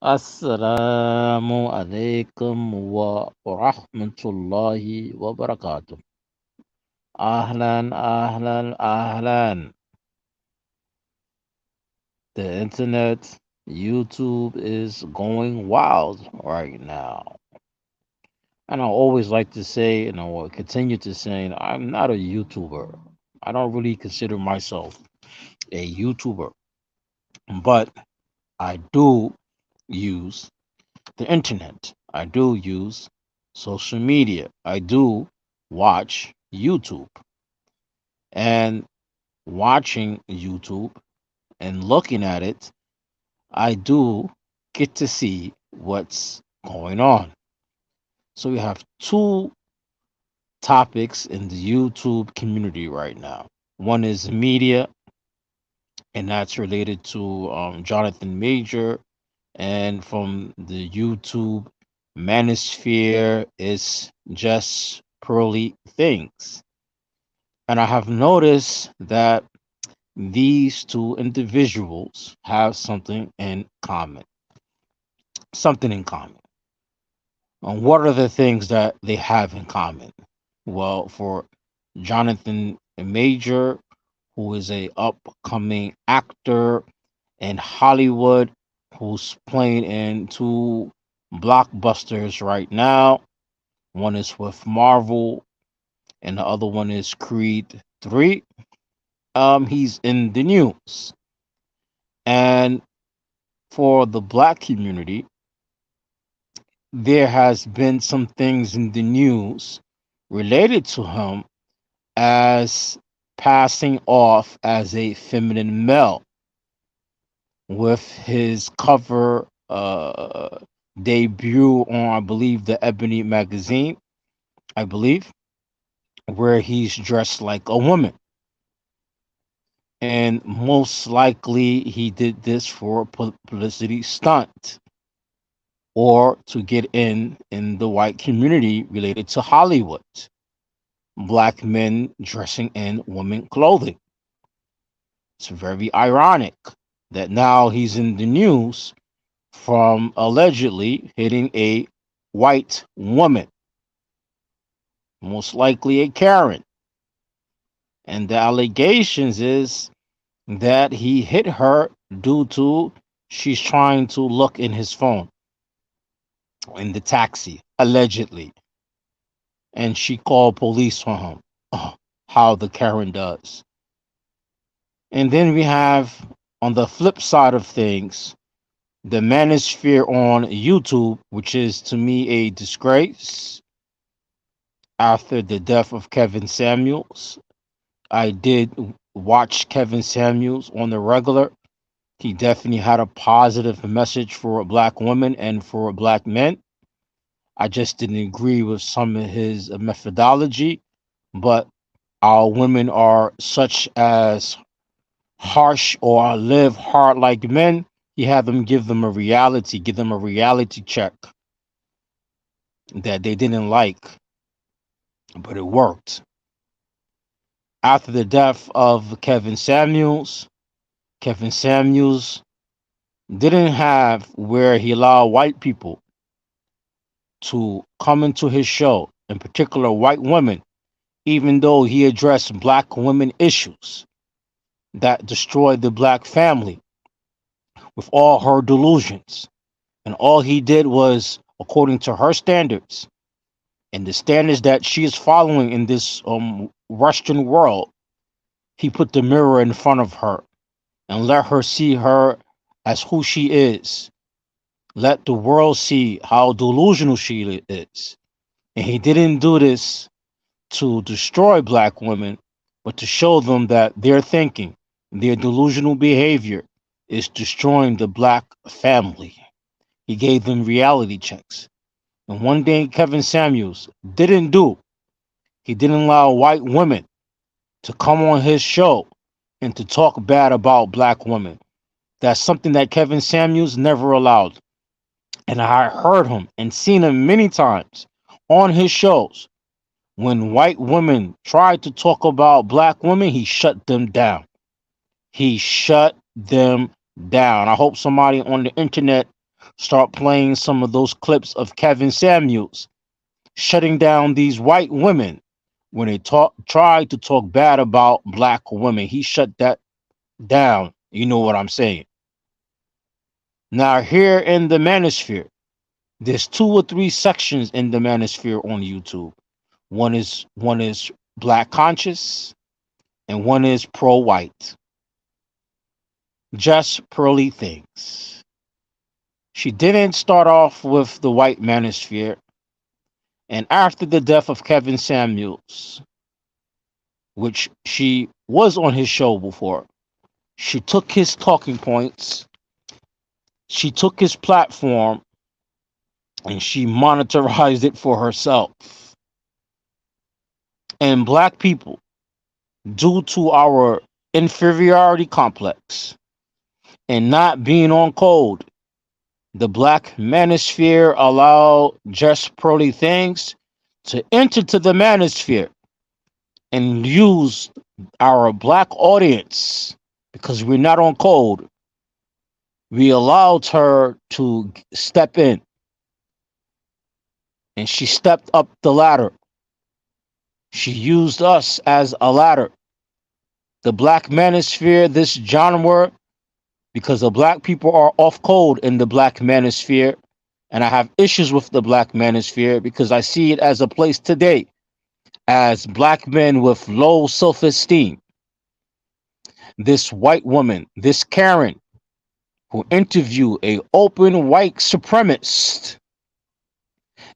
Assalamu alaikum wa rahmatullahi wa barakatuh. Ahlan, ahlan, ahlan. The internet, YouTube is going wild right now. And I always like to say, and I will continue to say, I'm not a YouTuber. I don't really consider myself a YouTuber, but I do use the internet. I do use social media. I do watch YouTube. And watching YouTube and looking at it, I do get to see what's going on. So we have two topics in the YouTube community right now. One is media, and that's related to Jonathan Major, and from the YouTube manosphere is just pearly things. And I have noticed that these two individuals have something in common. Something in common. And what are the things that they have in common? Well, for Jonathan Major, who is a upcoming actor in Hollywood, who's playing in two blockbusters right now. One is with Marvel, and the other one is Creed 3. He's in the news. And for the black community, there has been some things in the news related to him as passing off as a feminine male with his cover debut on, I believe, the Ebony magazine, I believe, where he's dressed like a woman. And most likely he did this for a publicity stunt or to get in the white community related to Hollywood. Black men dressing in women clothing. It's very ironic that now he's in the news from allegedly hitting a white woman, most likely a Karen. And the allegations is that he hit her due to she's trying to look in his phone in the taxi, allegedly. And she called police on him. Oh, how the Karen does. And then we have, on the flip side of things, the manosphere on YouTube, which is to me a disgrace. After the death of Kevin Samuels, I did watch Kevin Samuels on the regular. He definitely had a positive message for black women and for black men. I just didn't agree with some of his methodology, but our women are such as harsh or live hard like men. He had them give them a reality check that they didn't like, but it worked. After the death of Kevin Samuels didn't have where he allowed white people to come into his show, in particular white women, even though he addressed black women issues that destroyed the black family with all her delusions. And all he did was, according to her standards and the standards that she is following in this Western world, he put the mirror in front of her and let her see her as who she is. Let the world see how delusional she is. And he didn't do this to destroy black women, but to show them that their thinking, their delusional behavior is destroying the black family. He gave them reality checks. And one thing Kevin Samuels didn't do, he didn't allow white women to come on his show and to talk bad about black women. That's something that Kevin Samuels never allowed. And I heard him and seen him many times on his shows. When white women tried to talk about black women, he shut them down. He shut them down. I hope somebody on the internet Start playing some of those clips of Kevin Samuels shutting down these white women when they tried to talk bad about black women. He shut that down. You know what I'm saying? Now here in the manosphere, there's two or three sections in the manosphere on YouTube. One is black conscious and one is pro white. Just pearly things. She didn't start off with the white manosphere, and after the death of Kevin Samuels, which she was on his show before, she took his talking points, she took his platform, and she monetized it for herself. And black people, due to our inferiority complex and not being on code, the black manosphere allowed Just Pearly Things to enter to the manosphere and use our black audience because we're not on code. We allowed her to step in, and she stepped up the ladder. She used us as a ladder. The black manosphere, this genre, because the black people are off code in the black manosphere, and I have issues with the black manosphere because I see it as a place today as black men with low self-esteem. This white woman, this Karen, who interviewed a open white supremacist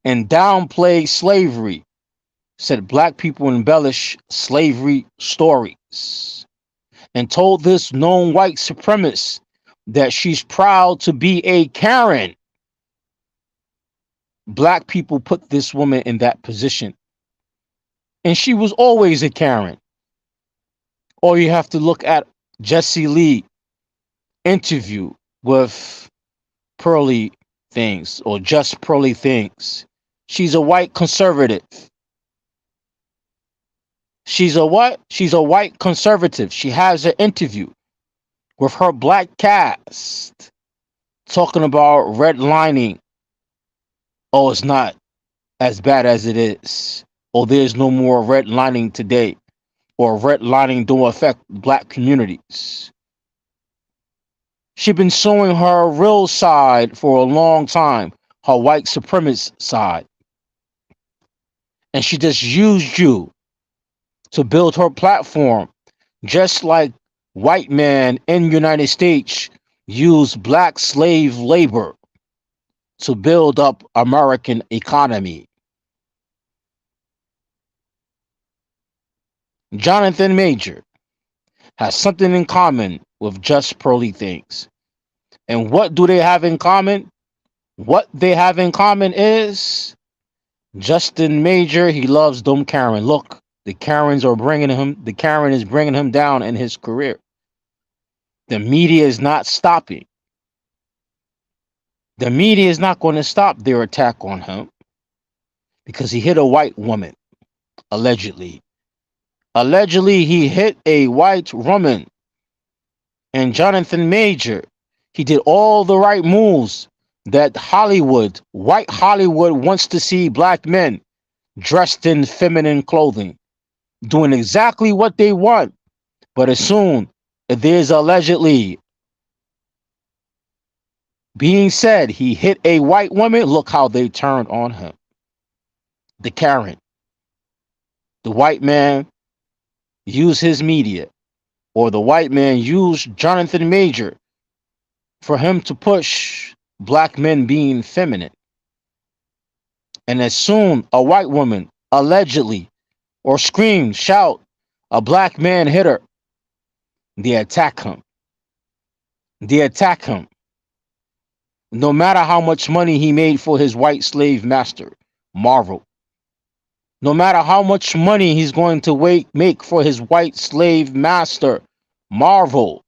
and downplayed slavery, said black people embellish slavery stories, and told this known white supremacist that she's proud to be a Karen. Black people put this woman in that position, and she was always a Karen. Or you have to look at Jesse Lee interview with Pearly Things or Just Pearly Things. She's a white conservative. She's a what? She's a white conservative. She has an interview with her black cast talking about redlining. Oh, it's not as bad as it is. Or there's no more redlining today. Or redlining don't affect black communities. She's been showing her real side for a long time, her white supremacist side. And she just used you to build her platform, just like white men in United States use black slave labor to build up American economy. Jonathan Major has something in common with Just Pearly Things. And what do they have in common? What they have in common is Justin Major, he loves them Karen. Look, the Karen is bringing him down in his career. The media is not stopping. The media is not going to stop their attack on him because he hit a white woman, allegedly. Allegedly, he hit a white woman. And Jonathan Major, he did all the right moves that Hollywood, white Hollywood, wants to see black men dressed in feminine clothing, doing exactly what they want. But as soon as there's allegedly being said he hit a white woman, look how they turned on him. The Karen. The white man used his media, or the white man used Jonathan Major for him to push black men being feminine. And as soon a white woman allegedly or scream, shout, a black man hit her, they attack him. They attack him. No matter how much money he made for his white slave master, Marvel. No matter how much money he's going to make for his white slave master, Marvel.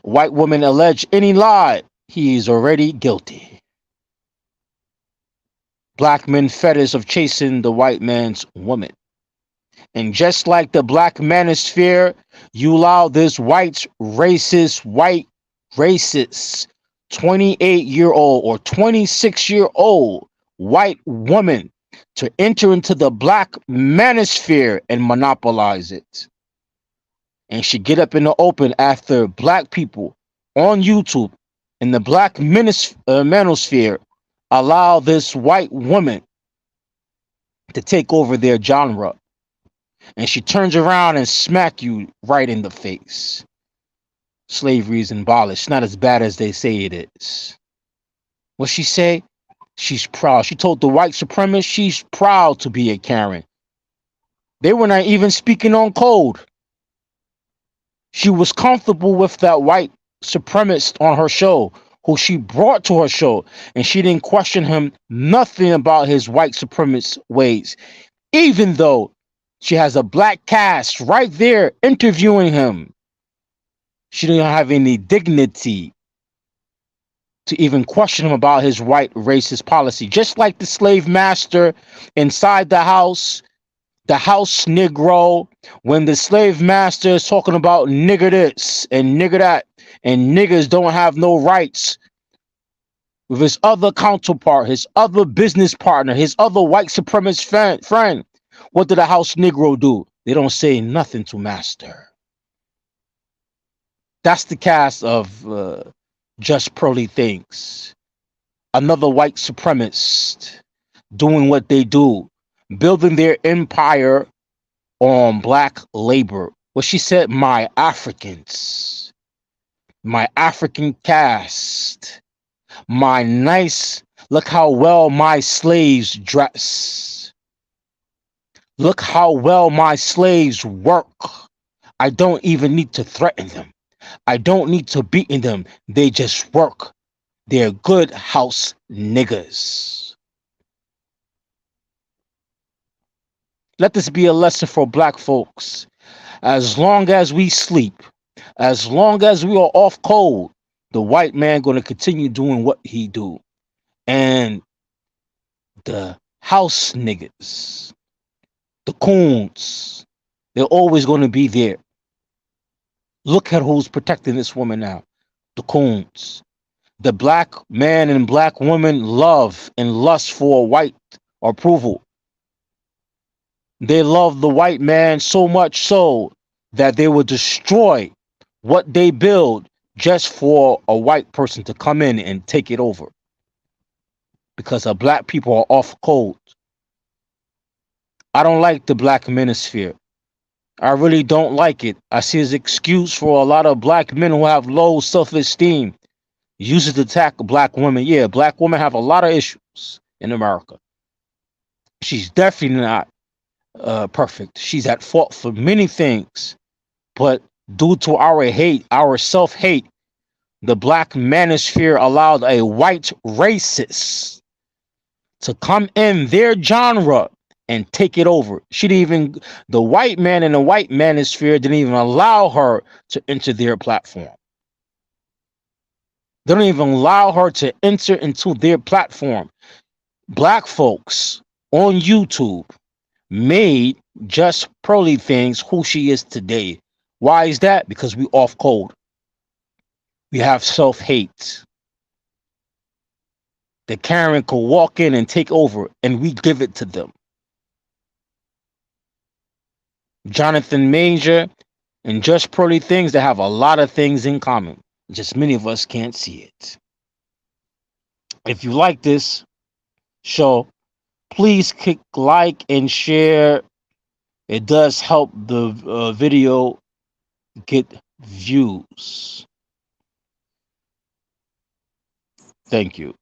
White woman allege any lie, he is already guilty. Black men fetish of chasing the white man's woman. And just like the black manosphere, you allow this white racist 28-year-old or 26-year-old white woman to enter into the black manosphere and monopolize it. And she get up in the open after black people on YouTube in the black manosphere allow this white woman to take over their genre. And she turns around and smack you right in the face. Slavery is abolished. Not as bad as they say it is. What she say? She's proud. She told the white supremacists she's proud to be a Karen. They were not even speaking on code. She was comfortable with that white supremacist on her show, who she brought to her show, and she didn't question him nothing about his white supremacist ways, even though she has a black cast right there interviewing him. She didn't have any dignity to even question him about his white racist policy. Just like the slave master inside the house Negro, when the slave master is talking about nigger this and nigger that, and niggers don't have no rights, with his other counterpart, his other business partner, his other white supremacist friend, what did the house Negro do? They don't say nothing to master. That's the cast of Just Pearly Things. Another white supremacist doing what they do, building their empire on black labor. Well, she said, my Africans, my African caste, my nice, look how well my slaves dress. Look how well my slaves work. I don't even need to threaten them. I don't need to beaten them. They just work. They're good house niggas. Let this be a lesson for black folks. As long as we sleep, as long as we are off code, the white man going to continue doing what he do. And the house niggas, the coons, they're always going to be there. Look at who's protecting this woman now. The coons. The black man and black woman love and lust for white approval. They love the white man so much so that they will destroy what they build just for a white person to come in and take it over. Because our black people are off code. I don't like the black manosphere. I really don't like it. I see as excuse for a lot of black men who have low self-esteem. Use it to attack black women. Yeah, black women have a lot of issues in America. She's definitely not perfect. She's at fault for many things. But due to our hate, our self-hate, the black manosphere allowed a white racist to come in their genre and take it over. She didn't even, the white man in the white manosphere didn't even allow her to enter their platform. They don't even allow her to enter into their platform. Black folks on YouTube made Just Pearly Things who she is today. Why is that? Because we off code. We have self-hate. The Karen could walk in and take over, and we give it to them. Jonathan Major and Just Pearly Things, they have a lot of things in common. Just many of us can't see it. If you like this show, please click like and share. It does help the video get views. Thank you.